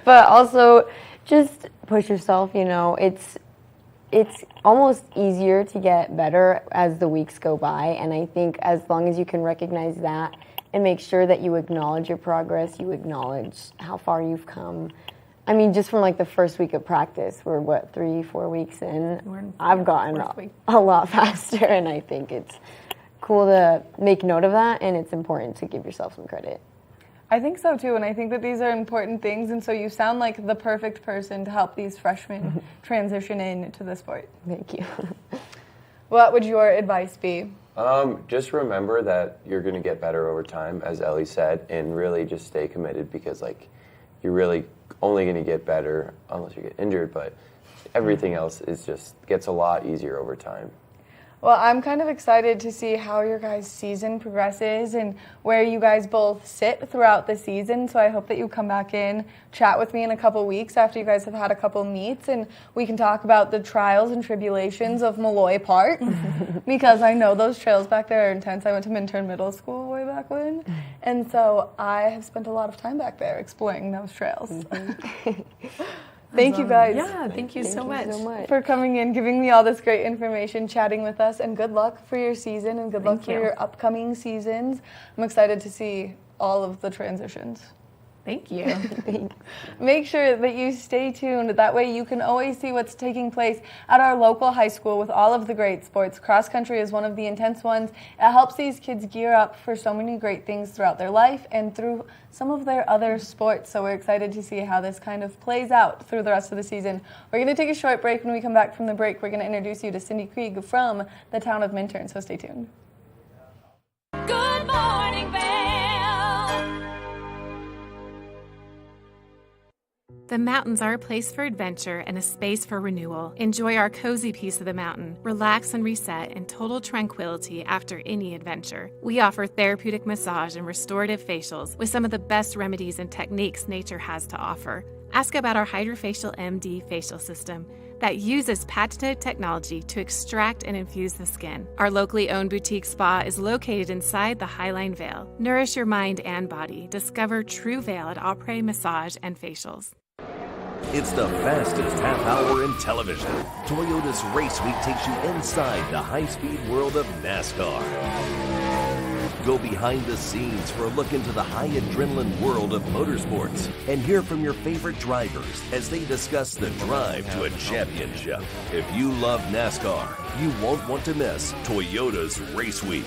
but also just push yourself. It's almost easier to get better as the weeks go by, and I think as long as you can recognize that and make sure that you acknowledge your progress, you acknowledge how far you've come. I mean, just from the first week of practice, we're 3-4 weeks in, I've gotten a lot faster, and I think it's cool to make note of that, and it's important to give yourself some credit. I think so too, and I think that these are important things, and so you sound like the perfect person to help these freshmen transition into the sport. Thank you. What would your advice be? Just remember that you're going to get better over time, as Ellie said, and really just stay committed, because you're really only going to get better unless you get injured, but everything else is gets a lot easier over time. Well, I'm kind of excited to see how your guys' season progresses and where you guys both sit throughout the season. So I hope that you come back in, chat with me in a couple weeks after you guys have had a couple meets, and we can talk about the trials and tribulations of Malloy Park, because I know those trails back there are intense. I went to Minturn Middle School way back when, and so I have spent a lot of time back there exploring those trails. Thank you guys. Yeah, thank you so much for coming in, giving me all this great information, chatting with us, and good luck for your season and good luck for your upcoming seasons. I'm excited to see all of the transitions. Thank you. Make sure that you stay tuned. That way you can always see what's taking place at our local high school with all of the great sports. Cross country is one of the intense ones. It helps these kids gear up for so many great things throughout their life and through some of their other sports. So we're excited to see how this kind of plays out through the rest of the season. We're going to take a short break. When we come back from the break, we're going to introduce you to Cindy Krieg from the town of Minturn. So stay tuned. Good morning, Vail. The mountains are a place for adventure and a space for renewal. Enjoy our cozy piece of the mountain. Relax and reset in total tranquility after any adventure. We offer therapeutic massage and restorative facials with some of the best remedies and techniques nature has to offer. Ask about our Hydrofacial MD facial system that uses patented technology to extract and infuse the skin. Our locally owned boutique spa is located inside the Highline Vail. Nourish your mind and body. Discover True Vail at Après Massage and Facials. It's the fastest half hour in television. Toyota's Race Week takes you inside the high-speed world of NASCAR. Go behind the scenes for a look into the high adrenaline world of motorsports and hear from your favorite drivers as they discuss the drive to a championship. If you love NASCAR, you won't want to miss Toyota's Race Week.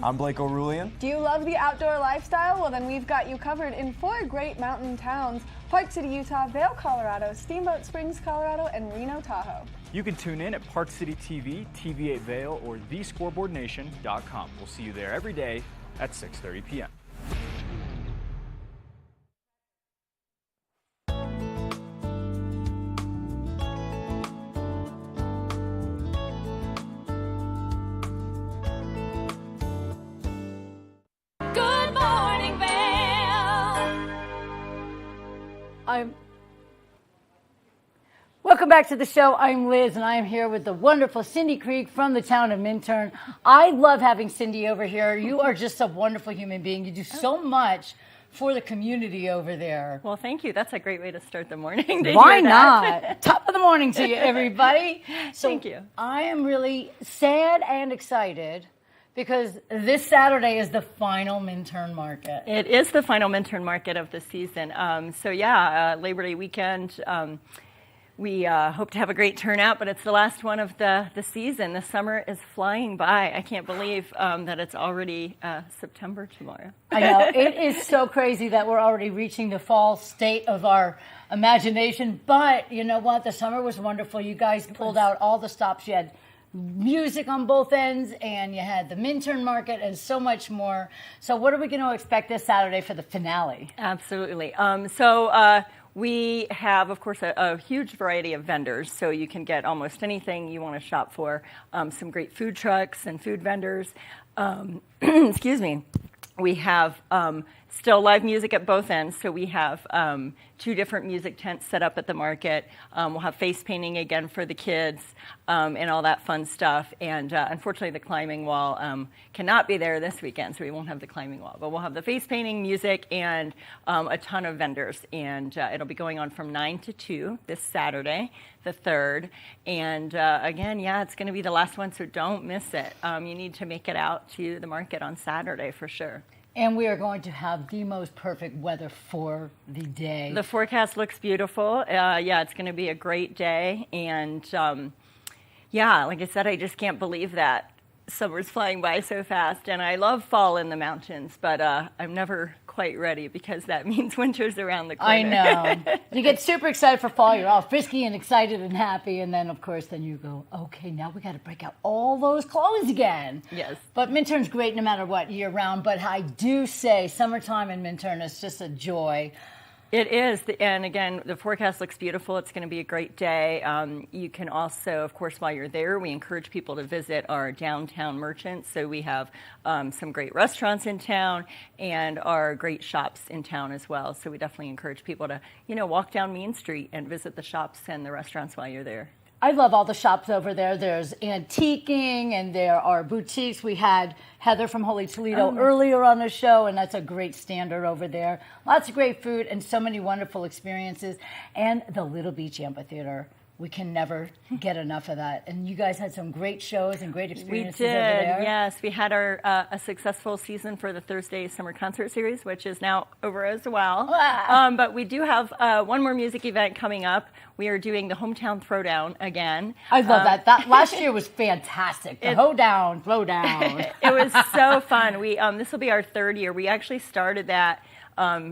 I'm Blake O'Rulian. Do you love the outdoor lifestyle? Well, then we've got you covered in 4 great mountain towns: Park City, Utah, Vail, Colorado, Steamboat Springs, Colorado, and Reno, Tahoe. You can tune in at Park City TV, TV8 Vail, or thescoreboardnation.com. We'll see you there every day at 6:30 p.m. Welcome back to the show. I'm Liz, and I am here with the wonderful Cindy Krieg from the town of Minturn. I love having Cindy over here. You are just a wonderful human being. You do so much for the community over there. Well, thank you. That's a great way to start the morning. Why not? Top of the morning to you, everybody. So Thank you. I am really sad and excited because this Saturday is the final Minturn Market. It is the final Minturn Market of the season. Labor Day weekend. We hope to have a great turnout, but it's the last one of the season. The summer is flying by. I can't believe that it's already September tomorrow. I know. It is so crazy that we're already reaching the fall state of our imagination. But you know what? The summer was wonderful. You guys pulled out all the stops. You had music on both ends, and you had the Minturn Market and so much more. So what are we going to expect this Saturday for the finale? Absolutely. We have, of course, a huge variety of vendors, so you can get almost anything you want to shop for. Some great food trucks and food vendors. Excuse me. We have still live music at both ends, so we have 2 different music tents set up at the market. We'll have face painting again for the kids and all that fun stuff. And unfortunately, the climbing wall cannot be there this weekend, so we won't have the climbing wall. But we'll have the face painting, music, and a ton of vendors. And it'll be going on from 9 to 2 this Saturday, the 3rd. And again, it's going to be the last one, so don't miss it. You need to make it out to the market on Saturday for sure. And we are going to have the most perfect weather for the day. The forecast looks beautiful. Yeah, it's going to be a great day. And yeah, like I said, I just can't believe that summer's flying by so fast. And I love fall in the mountains, but I'm never quite ready because that means winter's around the corner. I know. You get super excited for fall. You're all frisky and excited and happy. And then, of course, then you go, okay, now we got to break out all those clothes again. Yes. But Minturn's great no matter what, year round. But I do say summertime in Minturn is just a joy. It is, and again, the forecast looks beautiful. It's going to be a great day. You can also, of course, while you're there, we encourage people to visit our downtown merchants. So we have some great restaurants in town and our great shops in town as well. So we definitely encourage people to, walk down Main Street and visit the shops and the restaurants while you're there. I love all the shops over there. There's antiquing and there are boutiques. We had Heather from Holy Toledo earlier on the show, and that's a great standard over there. Lots of great food and so many wonderful experiences. And the Little Beach Amphitheater. We can never get enough of that. And you guys had some great shows and great experiences over there. Yes. We had a successful season for the Thursday Summer Concert Series, which is now over as well. But we do have one more music event coming up. We are doing the Hometown Throwdown again. I love that. That last year was fantastic. The Hoedown, Throwdown. It was so fun. This will be our third year. We actually started that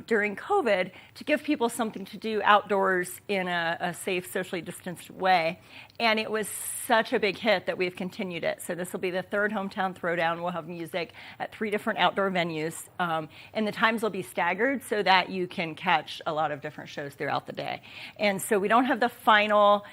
during COVID to give people something to do outdoors in a safe, socially distanced way. And it was such a big hit that we've continued it. So this will be the third Hometown Throwdown. We'll have music at 3 different outdoor venues. And the times will be staggered so that you can catch a lot of different shows throughout the day. And so we don't have the final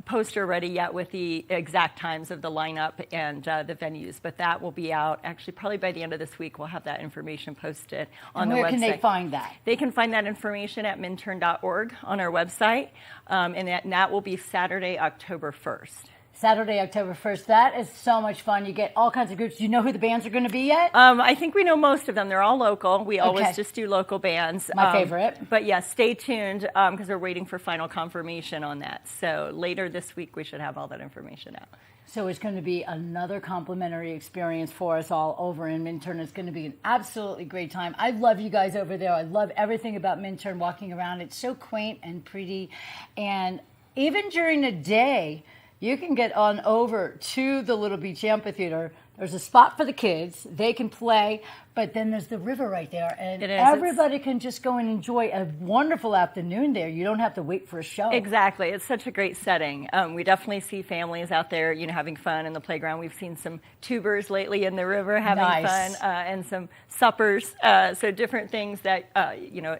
poster ready yet with the exact times of the lineup and the venues, but that will be out actually probably by the end of this week. We'll have that information posted on the website. Where can they find that? They can find that information at minturn.org on our website, and that will be Saturday, October 1st. Saturday, October 1st. That is so much fun. You get all kinds of groups. Do you know who the bands are going to be yet? I think we know most of them. They're all local. We always just do local bands. My favorite. But yeah, stay tuned because we're waiting for final confirmation on that. So later this week, we should have all that information out. So it's going to be another complimentary experience for us all over in Minturn. It's going to be an absolutely great time. I love you guys over there. I love everything about Minturn, walking around. It's so quaint and pretty. And even during the day, you can get on over to the Little Beach Amphitheater. There's a spot for the kids. They can play, but then there's the river right there. And everybody can just go and enjoy a wonderful afternoon there. You don't have to wait for a show. Exactly. It's such a great setting. We definitely see families out there, having fun in the playground. We've seen some tubers lately in the river having fun and some suppers. So different things that,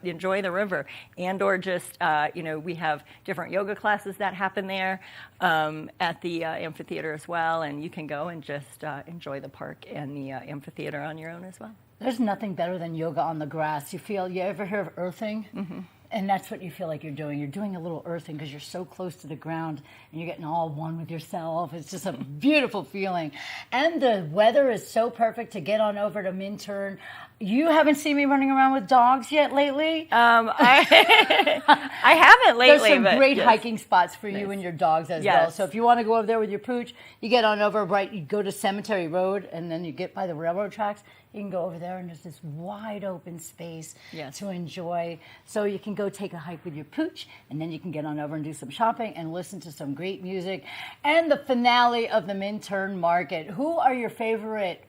enjoy the river. And or just, we have different yoga classes that happen there at the amphitheater as well. And you can go and just enjoy the park and the amphitheater on your own as well. There's nothing better than yoga on the grass. You ever hear of earthing? Mm-hmm. And that's what you feel like you're doing. You're doing a little earthing because you're so close to the ground and you're getting all one with yourself. It's just a beautiful feeling. And the weather is so perfect to get on over to Minturn. You haven't seen me running around with dogs yet lately? I haven't lately. There's some great hiking spots for you and your dogs as well. So if you want to go over there with your pooch, you get on over, you go to Cemetery Road, and then you get by the railroad tracks. You can go over there, and there's this wide open space to enjoy. So you can go take a hike with your pooch, and then you can get on over and do some shopping and listen to some great music. And the finale of the Minturn Market. Who are your favorite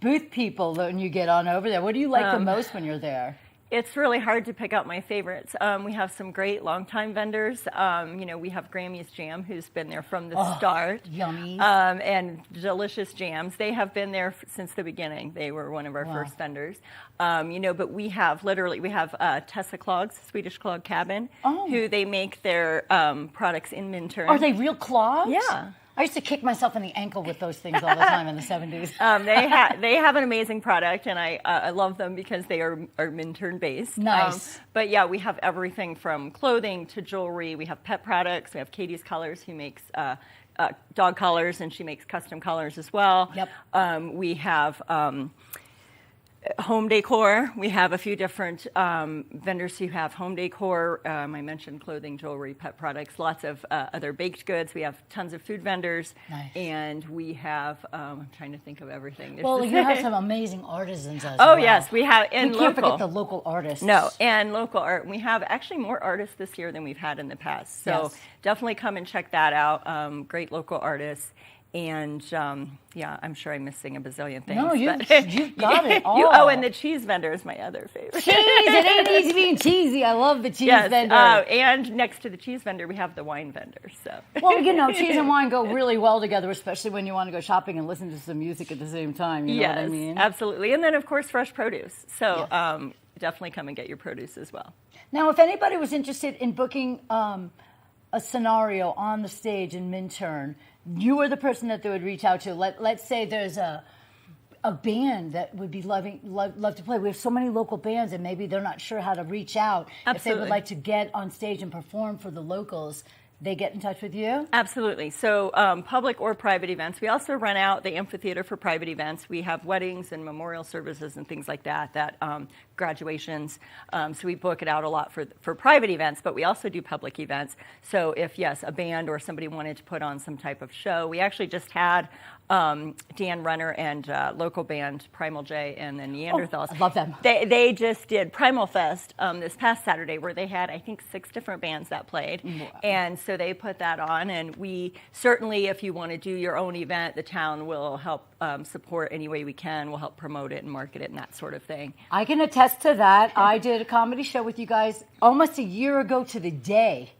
booth people when you get on over there? What do you like the most when you're there? It's really hard to pick out my favorites. We have some great longtime vendors. We have Grammy's Jam, who's been there from the start. Yummy. And Delicious Jams. They have been there since the beginning. They were one of our first vendors. But we have Tessa Clogs, Swedish Clog Cabin, who they make their products in Minturn. Are they real clogs? Yeah. I used to kick myself in the ankle with those things all the time in the 70s. They have an amazing product, and I love them because they are Minturn based. Nice. But yeah, we have everything from clothing to jewelry. We have pet products. We have Katie's Colors, who makes dog collars, and she makes custom collars as well. Yep. We have home decor. We have a few different vendors who have home decor. I mentioned clothing, jewelry, pet products, lots of other baked goods. We have tons of food vendors. Nice. And we have, I'm trying to think of everything. Well, you have some amazing artisans as well. well. Yes, we have. And we can't forget the local artists. No, and local art. We have actually more artists this year than we've had in the past. So Yes. definitely come and check that out. Great local artists. And yeah, I'm sure I'm missing a bazillion things. No, you've got it all. Oh, and the cheese vendor is my other favorite. Cheese! It ain't easy being cheesy. I love the cheese vendor. And next to the cheese vendor, we have the wine vendor. So, well, cheese and wine go really well together, especially when you want to go shopping and listen to some music at the same time. You know what I mean? Absolutely. And then, of course, fresh produce. So definitely come and get your produce as well. Now, if anybody was interested in booking a scenario on the stage in Minturn, you are the person that they would reach out to. Let's say there's a band that would be love to play. We have so many local bands, and maybe they're not sure how to reach out. Absolutely. If they would like to get on stage and perform for the locals, they get in touch with you? Absolutely. So public or private events. We also rent out the amphitheater for private events. We have weddings and memorial services and things like that, graduations. So we book it out a lot for private events, but we also do public events. So if, yes, a band or somebody wanted to put on some type of show, we actually just had Dan Runner and local band Primal J and the Neanderthals. Oh, I love them. They just did Primal Fest this past Saturday, where they had, I think, 6 different bands that played. Wow. And so they put that on, and we certainly, if you want to do your own event, the town will help support any way we can. We'll help promote it and market it and that sort of thing. I can attest to that. I did a comedy show with you guys almost a year ago to the day.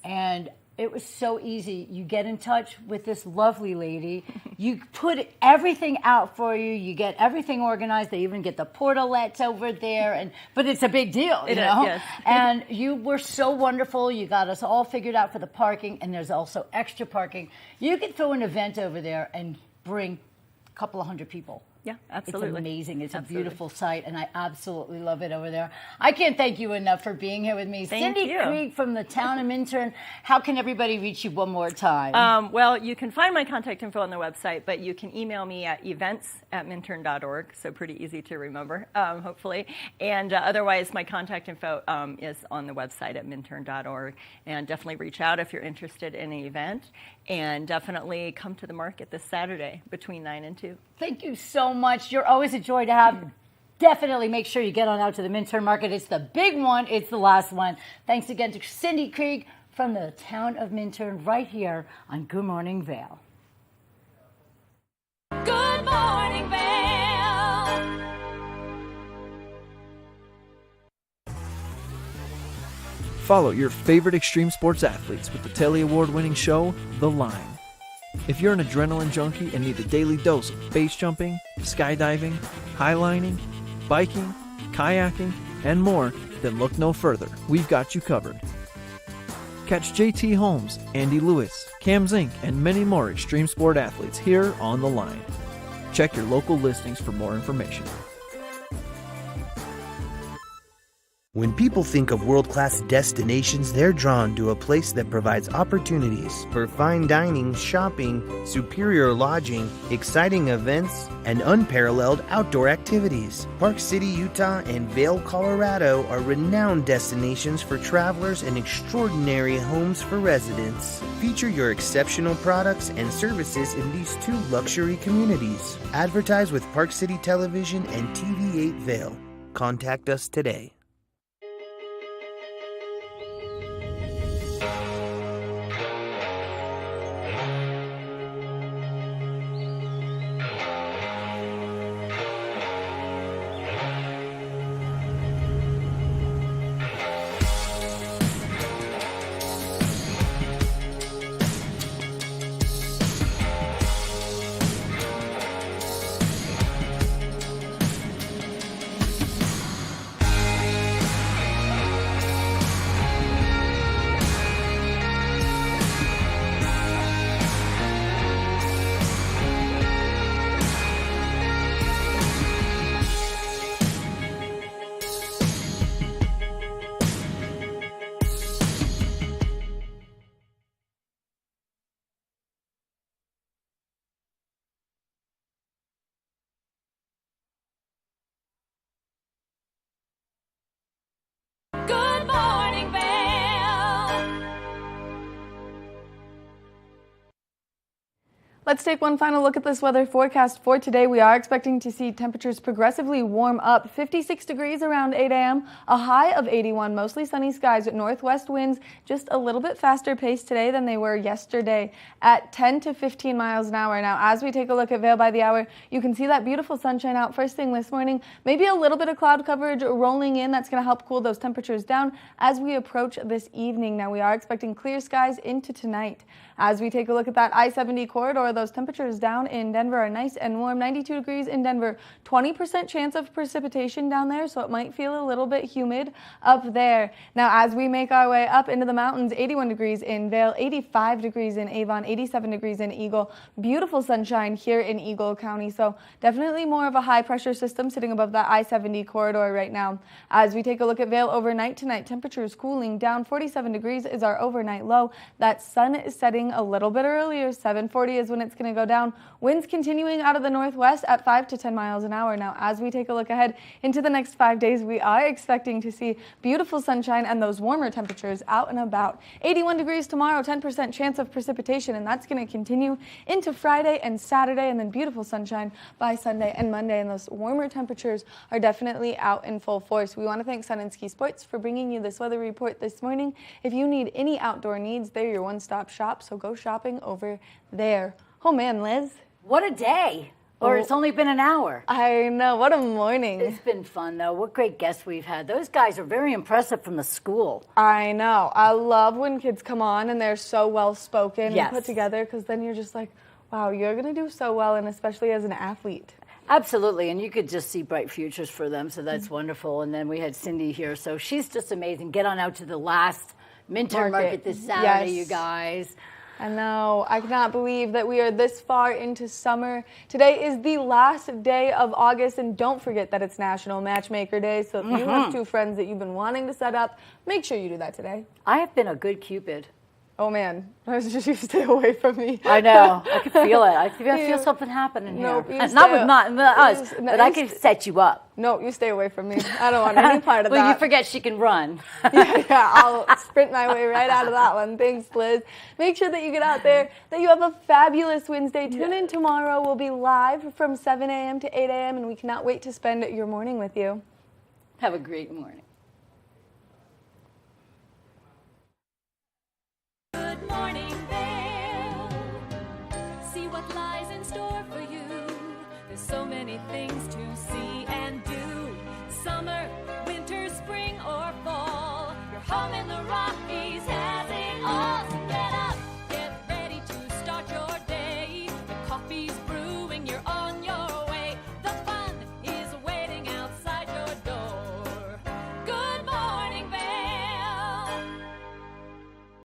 And it was so easy. You get in touch with this lovely lady. You put everything out for you. You get everything organized. They even get the portalettes over there. But it's a big deal, you know? Yes. And you were so wonderful. You got us all figured out for the parking, and there's also extra parking. You could throw an event over there and bring a couple of hundred people. Yeah, absolutely. It's amazing. It's absolutely. a beautiful site, and I absolutely love it over there. I can't thank you enough for being here with me. Thank Cindy you. Krieg from the town of Minturn. How can everybody reach you one more time? Well, you can find my contact info on the website, but you can email me at events@minturn.org, so pretty easy to remember, hopefully. And otherwise, my contact info is on the website at minturn.org. And definitely reach out if you're interested in an event. And definitely come to the market this Saturday between 9 and 2. Thank you so much. You're always a joy to have. Definitely make sure you get on out to the Minturn Market. It's the big one. It's the last one. Thanks again to Cindy Krieg from the town of Minturn right here on Good Morning Vail. Good morning, Vail. Follow your favorite extreme sports athletes with the Telly Award-winning show, The Line. If you're an adrenaline junkie and need a daily dose of base jumping, skydiving, highlining, biking, kayaking, and more, then look no further. We've got you covered. Catch JT Holmes, Andy Lewis, Cam Zink, and many more extreme sport athletes here on The Line. Check your local listings for more information. When people think of world-class destinations, they're drawn to a place that provides opportunities for fine dining, shopping, superior lodging, exciting events, and unparalleled outdoor activities. Park City, Utah, and Vail, Colorado are renowned destinations for travelers and extraordinary homes for residents. Feature your exceptional products and services in these 2 luxury communities. Advertise with Park City Television and TV8 Vail. Contact us today. Let's take one final look at this weather forecast for today. We are expecting to see temperatures progressively warm up. 56 degrees around 8 a.m., a high of 81, mostly sunny skies, northwest winds just a little bit faster pace today than they were yesterday at 10 to 15 miles an hour. Now, as we take a look at Vail by the hour, you can see that beautiful sunshine out first thing this morning. Maybe a little bit of cloud coverage rolling in. That's going to help cool those temperatures down as we approach this evening. Now, we are expecting clear skies into tonight. As we take a look at that I-70 corridor, those temperatures down in Denver are nice and warm. 92 degrees in Denver, 20% chance of precipitation down there, so it might feel a little bit humid up there. Now, as we make our way up into the mountains, 81 degrees in Vail, 85 degrees in Avon, 87 degrees in Eagle. Beautiful sunshine here in Eagle County, so definitely more of a high pressure system sitting above that I-70 corridor right now. As we take a look at Vail overnight tonight, temperatures cooling down. 47 degrees is our overnight low. That sun is setting a little bit earlier. 7:40 is when it's going to go down. Winds continuing out of the northwest at 5 to 10 miles an hour. Now, as we take a look ahead into the next 5 days, we are expecting to see beautiful sunshine and those warmer temperatures out and about. 81 degrees tomorrow, 10% chance of precipitation, and that's going to continue into Friday and Saturday, and then beautiful sunshine by Sunday and Monday, and those warmer temperatures are definitely out in full force. We want to thank Sun and Ski Sports for bringing you this weather report this morning. If you need any outdoor needs, they're your one-stop shop, so go shopping over there. Oh man, Liz. What a day. Or it's only been an hour. I know. What a morning. It's been fun, though. What great guests we've had. Those guys are very impressive from the school. I know. I love when kids come on and they're so well-spoken Yes. and put together, because then you're just like, wow, you're going to do so well, and especially as an athlete. Absolutely, and you could just see bright futures for them, so that's wonderful. And then we had Cindy here, so she's just amazing. Get on out to the last Minter Market this Saturday, you guys. I know. I cannot believe that we are this far into summer. Today is the last day of August, and don't forget that it's National Matchmaker Day. So if you have two friends that you've been wanting to set up, make sure you do that today. I have been a good Cupid. Oh, man. I was just, you stay away from me. I know. I can feel it. I feel something happening here. Not with us, but I can set you up. No, you stay away from me. I don't want any part of that. Well, you forget she can run. yeah, I'll sprint my way right out of that one. Thanks, Liz. Make sure that you get out there, that you have a fabulous Wednesday. Tune in tomorrow. We'll be live from 7 a.m. to 8 a.m., and we cannot wait to spend your morning with you. Have a great morning. Good morning, Vail. See what lies in store for you. There's so many things to see and do. Summer, winter, spring, or fall. Your home in the Rockies has